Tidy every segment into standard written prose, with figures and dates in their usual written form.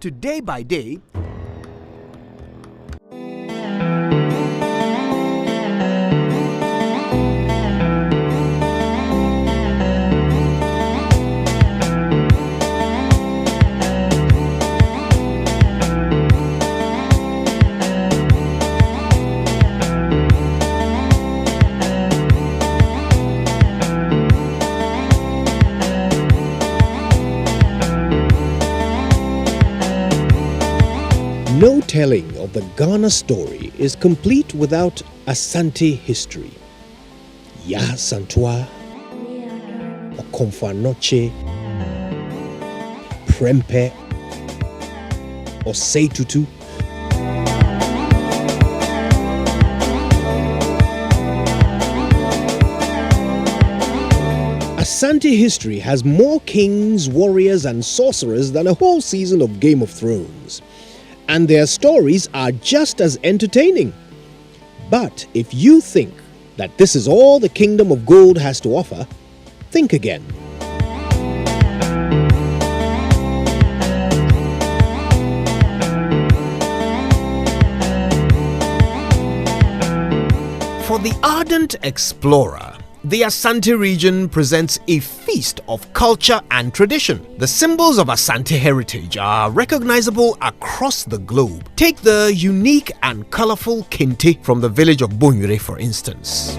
to Day by Day. No telling of the Ghana story is complete without Asante history. Ya Santua, Okomfanoche, Prempe, or Seitutu. Asante history has more kings, warriors, and sorcerers than a whole season of Game of Thrones. And their stories are just as entertaining. But if you think that this is all the Kingdom of Gold has to offer, think again. For the ardent explorer, the Asante region presents a feast of culture and tradition. The symbols of Asante heritage are recognizable across the globe. Take the unique and colorful Kente from the village of Bonwire, for instance.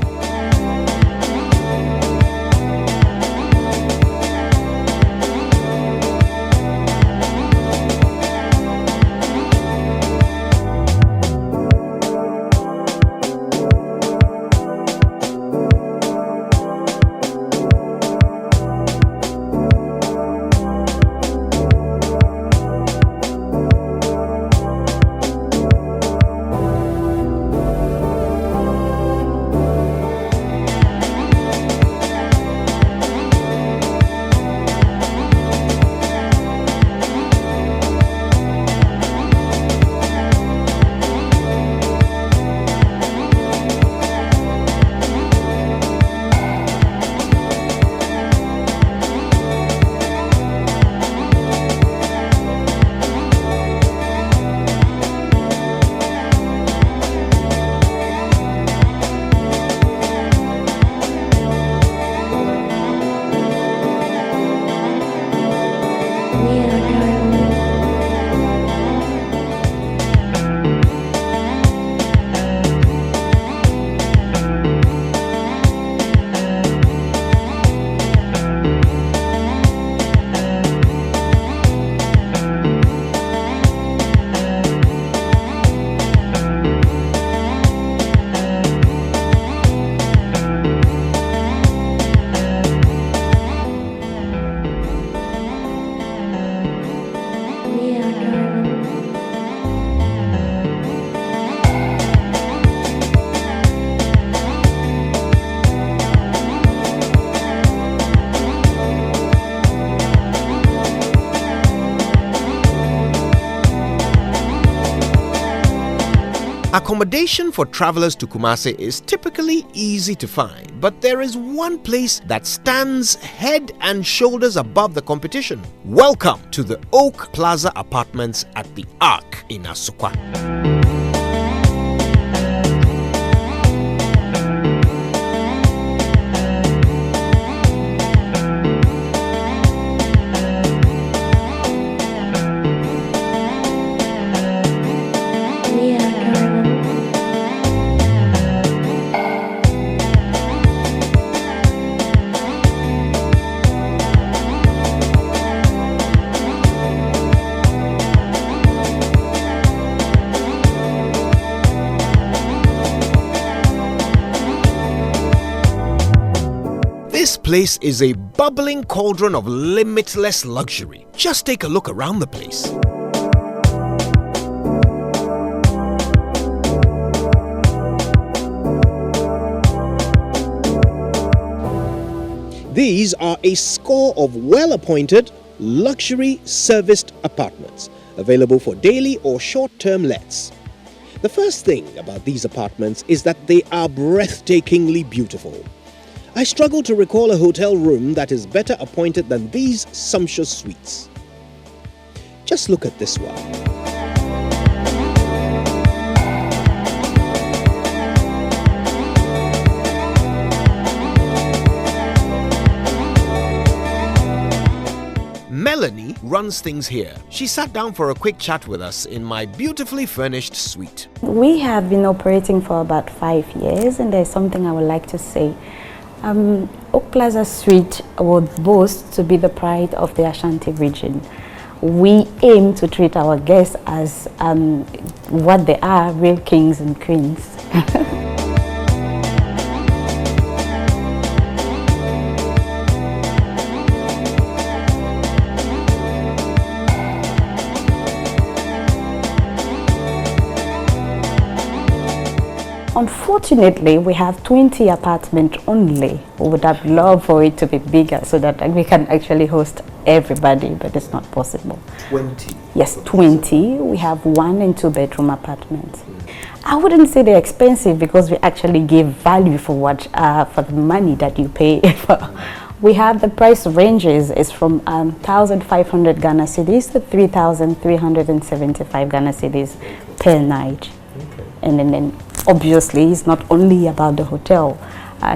Accommodation for travelers to Kumasi is typically easy to find, but there is one place that stands head and shoulders above the competition. Welcome to the Oak Plaza Apartments at the Arc in Asukwa. This place is a bubbling cauldron of limitless luxury. Just take a look around the place. These are a score of well-appointed, luxury serviced apartments available for daily or short-term lets. The first thing about these apartments is that they are breathtakingly beautiful. I struggle to recall a hotel room that is better appointed than these sumptuous suites. Just look at this one. Melanie runs things here. She sat down for a quick chat with us in my beautifully furnished suite. We have been operating for about 5 years, and there's something I would like to say. Oak Plaza Suite would boast to be the pride of the Ashanti region. We aim to treat our guests as what they are, real kings and queens. Unfortunately, we have 20 apartments only. We would have loved for it to be bigger so that we can actually host everybody, but it's not possible. 20? Yes, 20. We have 1 and 2 bedroom apartments. I wouldn't say they're expensive because we actually give value for for the money that you pay. We have the price ranges is from 1,500 Ghana cedis to 3,375 Ghana cedis per night. Okay. And then obviously, it's not only about the hotel.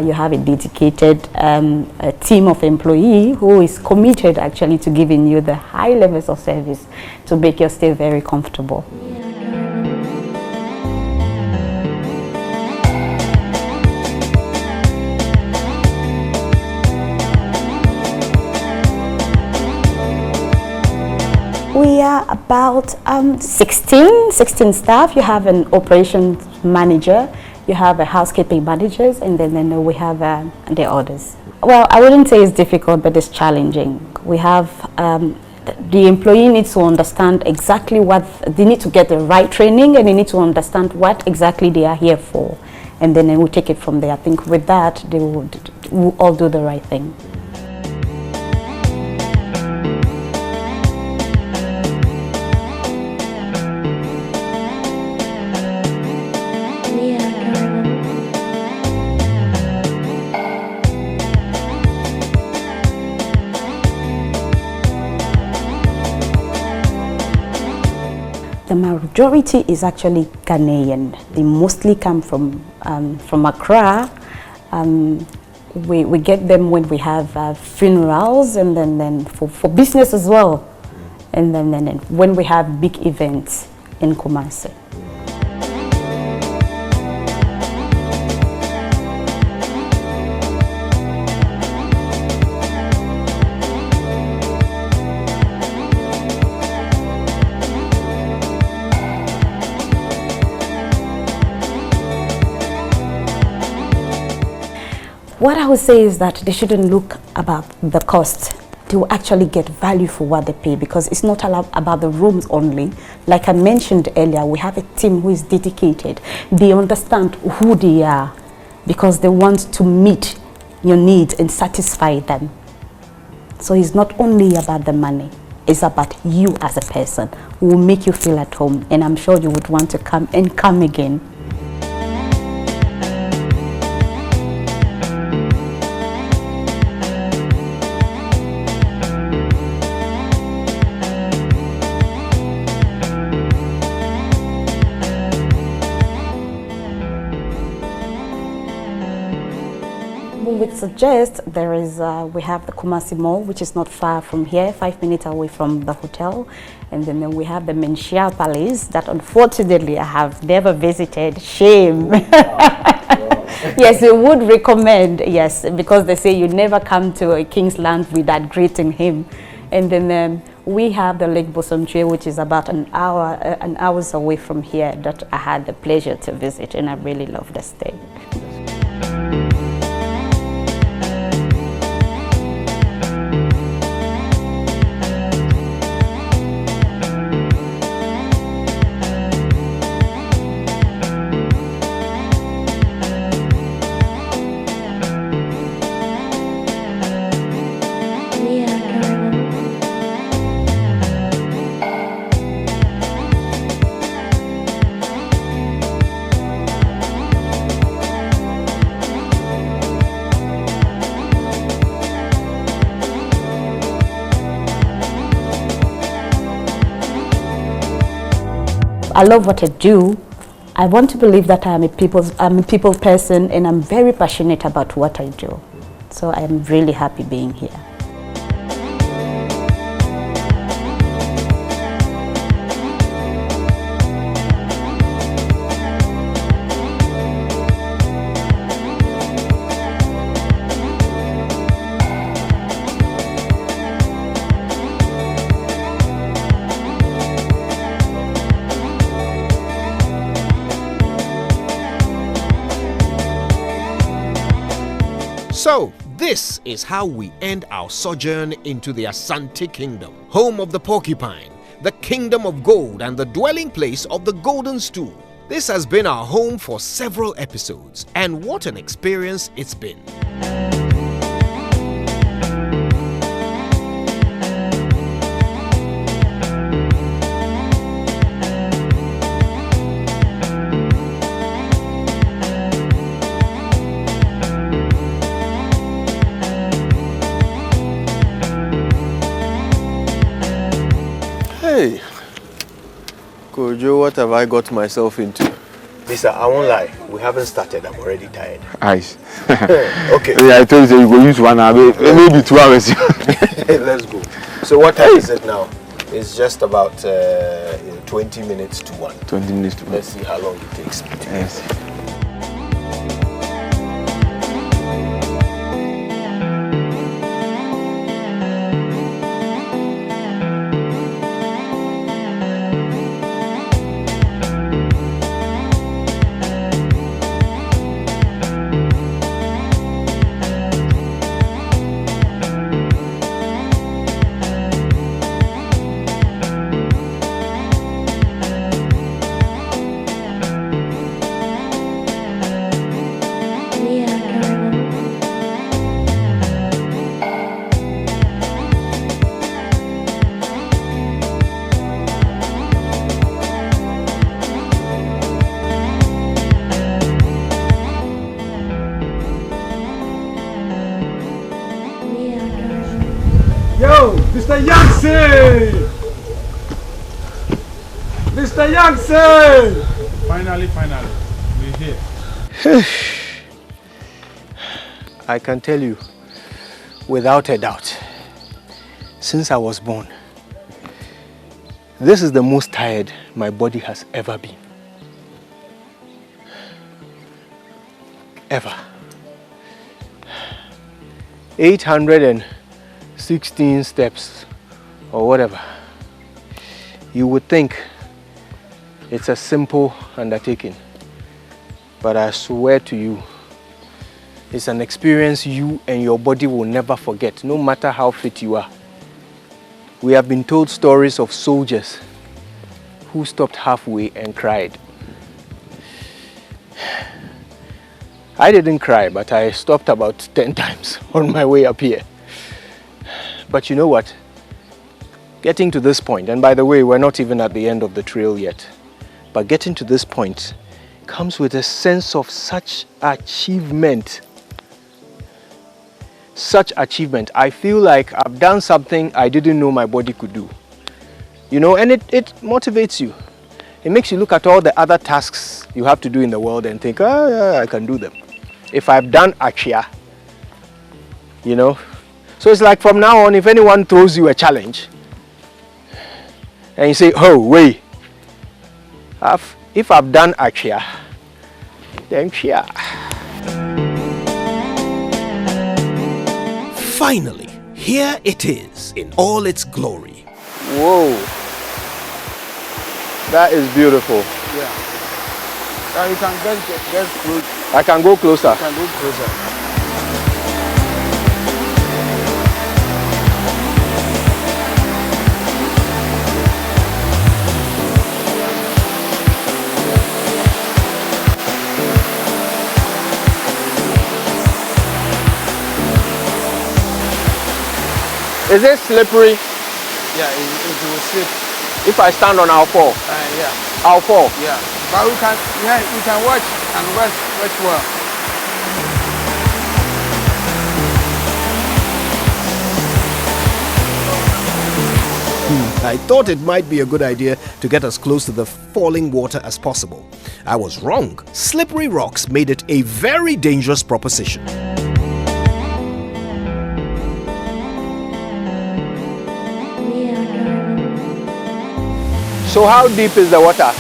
You have a dedicated a team of employees who is committed actually to giving you the high levels of service to make your stay very comfortable. We are about 16 staff. You have an operations manager, you have a housekeeping managers, and then we have the others. Well, I wouldn't say it's difficult, but it's challenging. We have the employee needs to understand exactly what they need to get the right training, and they need to understand what exactly they are here for, and then we'll take it from there. I think with that, they will all do the right thing. The majority is actually Ghanaian. They mostly come from Accra. We get them when we have funerals, and then for business as well. And then when we have big events in Kumasi. What I would say is that they shouldn't look about the cost. They will actually get value for what they pay, because it's not about the rooms only. Like I mentioned earlier, we have a team who is dedicated. They understand who they are because they want to meet your needs and satisfy them. So it's not only about the money, it's about you as a person who will make you feel at home. And I'm sure you would want to come and come again. We would suggest there is, we have the Kumasi Mall, which is not far from here, 5 minutes away from the hotel. And then we have the Menchia Palace that unfortunately I have never visited. Shame. Yes, we would recommend, yes, because they say you never come to a king's land without greeting him. And then we have the Lake Bosomtwe, which is about an hours away from here, that I had the pleasure to visit, and I really love the stay. I love what I do. I want to believe that I'm a people person, and I'm very passionate about what I do. So I'm really happy being here. So, this is how we end our sojourn into the Asante Kingdom, home of the porcupine, the kingdom of gold, and the dwelling place of the golden stool. This has been our home for several episodes, and what an experience it's been. Hey, Kojo, what have I got myself into? Lisa, I won't lie. We haven't started. I'm already tired. Ice. Okay. Yeah, I told you you go use 1 hour, maybe 2 hours. Let's go. So what time is it now? It's just about 20 minutes to 1. 20 minutes to 1. Let's see how long it takes me to get there. Mr. Yankee! Mr. Yankee! Finally, we're here. I can tell you, without a doubt, since I was born, this is the most tired my body has ever been. Ever. 816 steps or whatever. You would think it's a simple undertaking, but I swear to you, it's an experience you and your body will never forget, no matter how fit you are. We have been told stories of soldiers who stopped halfway and cried. I didn't cry, but I stopped about 10 times on my way up here. But you know what? Getting to this point, and by the way, we're not even at the end of the trail yet, but getting to this point comes with a sense of such achievement. Such achievement. I feel like I've done something I didn't know my body could do. You know, and it motivates you. It makes you look at all the other tasks you have to do in the world and think, oh yeah, I can do them. If I've done Akshia, you know. So it's like from now on, if anyone throws you a challenge, and you say, oh wait, if I've done Akshia, then Shia. Finally, here it is in all its glory. Whoa, that is beautiful. Yeah. Now you can get close. I can go closer. You can go closer. Is it slippery? Yeah, it will slip. If I stand on, I'll fall. Yeah. I'll fall. Yeah. But we can watch and watch well. I thought it might be a good idea to get as close to the falling water as possible. I was wrong. Slippery rocks made it a very dangerous proposition. So how deep is the water?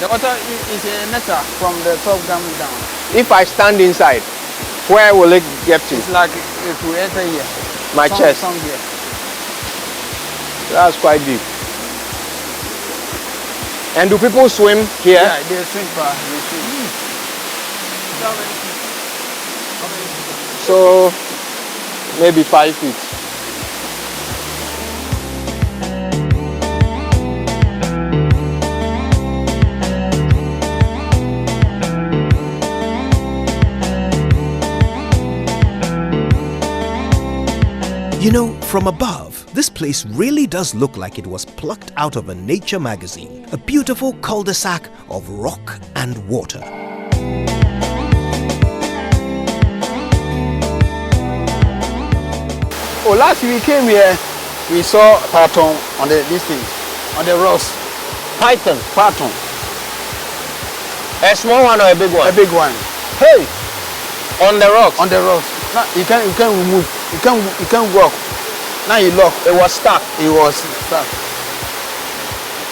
The water is a meter from the top coming down. If I stand inside, where will it get to? It's like it will enter here. My chest. Some here. That's quite deep. And do people swim here? Yeah, they swim. They swim. So maybe 5 feet. You know, from above, this place really does look like it was plucked out of a nature magazine. A beautiful cul-de-sac of rock and water. Oh, last week we came here, we saw Python on this thing, on the rocks. Python. Python. A small one or a big one? A big one. Hey! On the rocks? On the rocks. Now, you can't remove. You can't walk. Now you lock. It was stuck. It was stuck.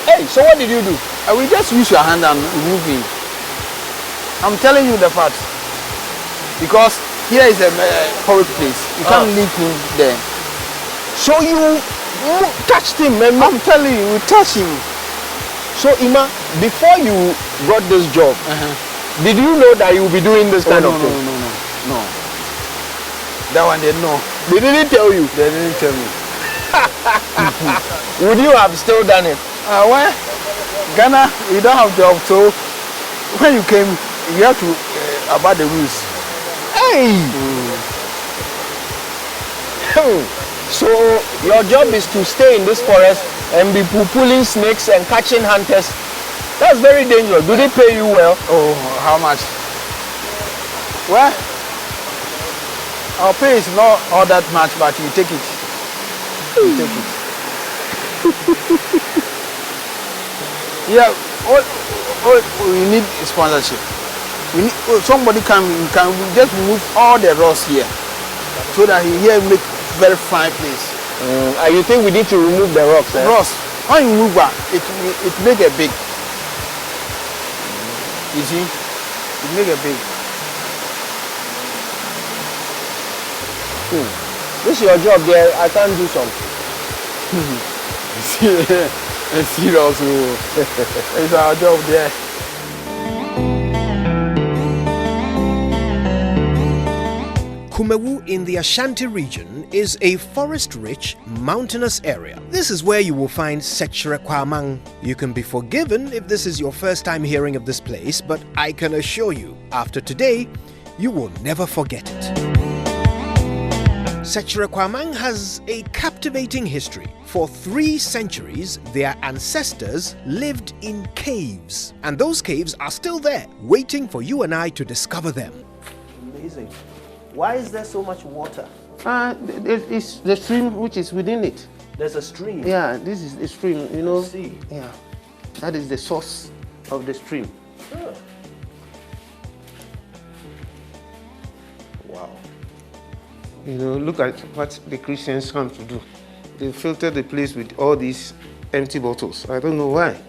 Hey, so what did you do? We just use your hand and remove it. I'm telling you the fact. Because here is a horrid place. You can't leave him there. So you touched him, man. I'm telling you, we touch him. So Ima, before you got this job, did you know that you would be doing this kind of thing? No. That one they know. They didn't tell you. They didn't tell me. Would you have still done it? Well, Ghana, you don't have job, so when you came, you have to about the rules. Hey! So your job is to stay in this forest and be pulling snakes and catching hunters. That's very dangerous. Do they pay you well? Oh, how much? Well, our pay is not all that much, but you take it. You take it. Yeah, all we need is sponsorship. We need somebody can just move all the rocks here, so that here make very fine place. And you think we need to remove the rocks? Rocks. When you move back, it make a big. You see, it make a big. This is your job there. I can't do something. Serious. It's our job there. Kumewu in the Ashanti region is a forest-rich, mountainous area. This is where you will find Sechirekwamang. You can be forgiven if this is your first time hearing of this place, but I can assure you, after today, you will never forget it. Sechirekwamang has a captivating history. For 3 centuries, their ancestors lived in caves, and those caves are still there, waiting for you and I to discover them. Amazing. Why is there so much water? It's the stream which is within it. There's a stream. Yeah, this is the stream, you know. See. Yeah, that is the source of the stream. Oh. Wow. You know, look at what the Christians come to do. They filter the place with all these empty bottles. I don't know why.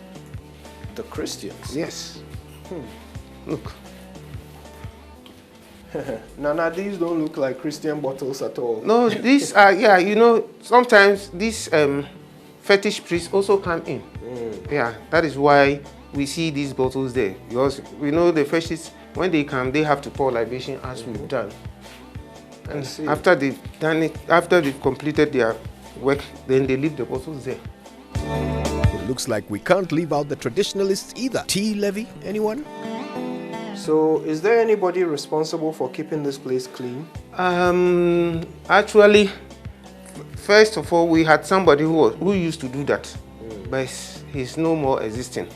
The Christians? Yes. Look. Nana, these don't look like Christian bottles at all. No, these are, yeah, you know, sometimes these fetish priests also come in. Yeah, that is why we see these bottles there. Because we know the fetishists, when they come, they have to pour libation as we've done. And after they've done it, after they've completed their work, then they leave the bottles there. It looks like we can't leave out the traditionalists either. Tea levy, anyone? So, is there anybody responsible for keeping this place clean? Actually, first of all, we had somebody who used to do that, but he's no more existing.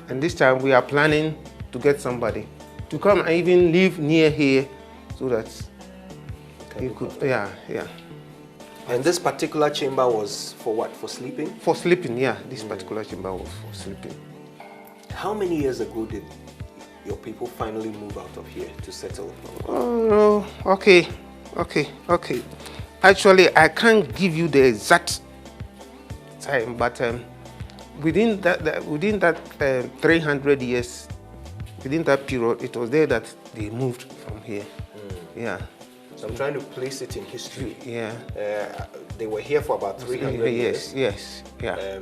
And this time we are planning to get somebody to come and even live near here, so that you could, yeah. And this particular chamber was for what? For sleeping? For sleeping, yeah. This particular chamber was for sleeping. How many years ago did your people finally move out of here to settle? Oh, okay. Actually, I can't give you the exact time, but within that 300 years, within that period, it was there that they moved from here. Yeah. So I'm trying to place it in history. Yeah. They were here for about 300 years. Yes. Yeah.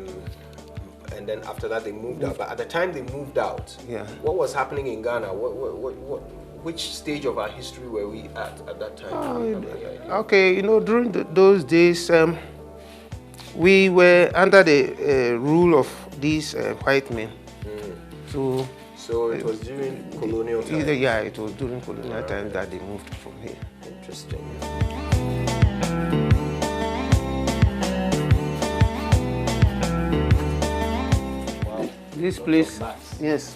And then after that they moved out. But at the time they moved out, Yeah. what was happening in Ghana? Which stage of our history were we at that time? Okay, during those days, we were under the rule of these white men. So it was during colonial time? Yeah, it was during colonial time that they moved from here. Interesting. Wow. This place, yes,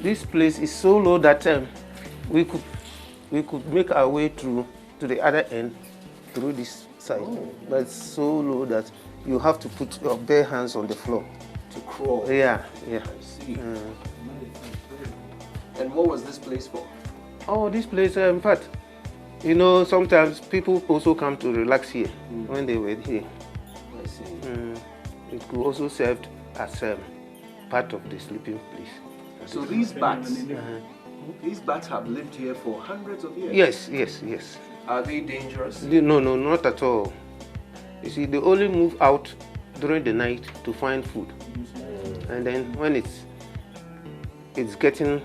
this place is so low that we could make our way through to the other end through this side. But it's so low that you have to put your bare hands on the floor to crawl. Yeah. I see. And what was this place for? Oh, this place, in fact, sometimes people also come to relax here when they were here. I see. It could also serve as part of the sleeping place. So these bats, these bats have lived here for hundreds of years? Yes. Are they dangerous? No, not at all. You see, they only move out during the night to find food. And then when it's getting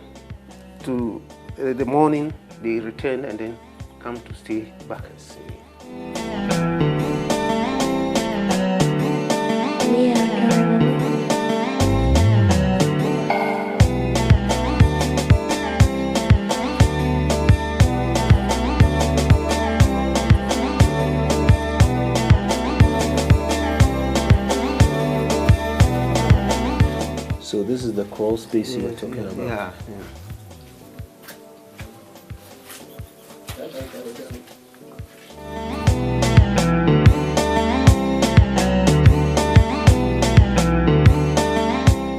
to the morning, they return and then come to stay back. I see. So this is the crawl space you were talking about? Yeah.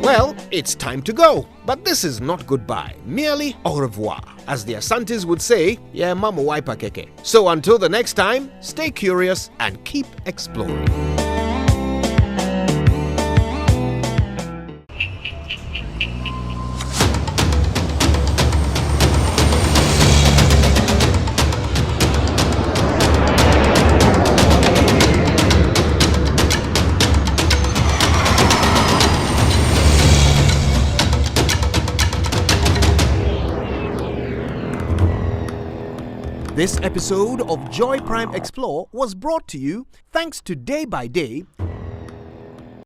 Well, it's time to go. But this is not goodbye, merely au revoir. As the Asantes would say, yeah, mama waipa keke. So until the next time, stay curious and keep exploring. This episode of Joy Prime Explore was brought to you thanks to Day by Day,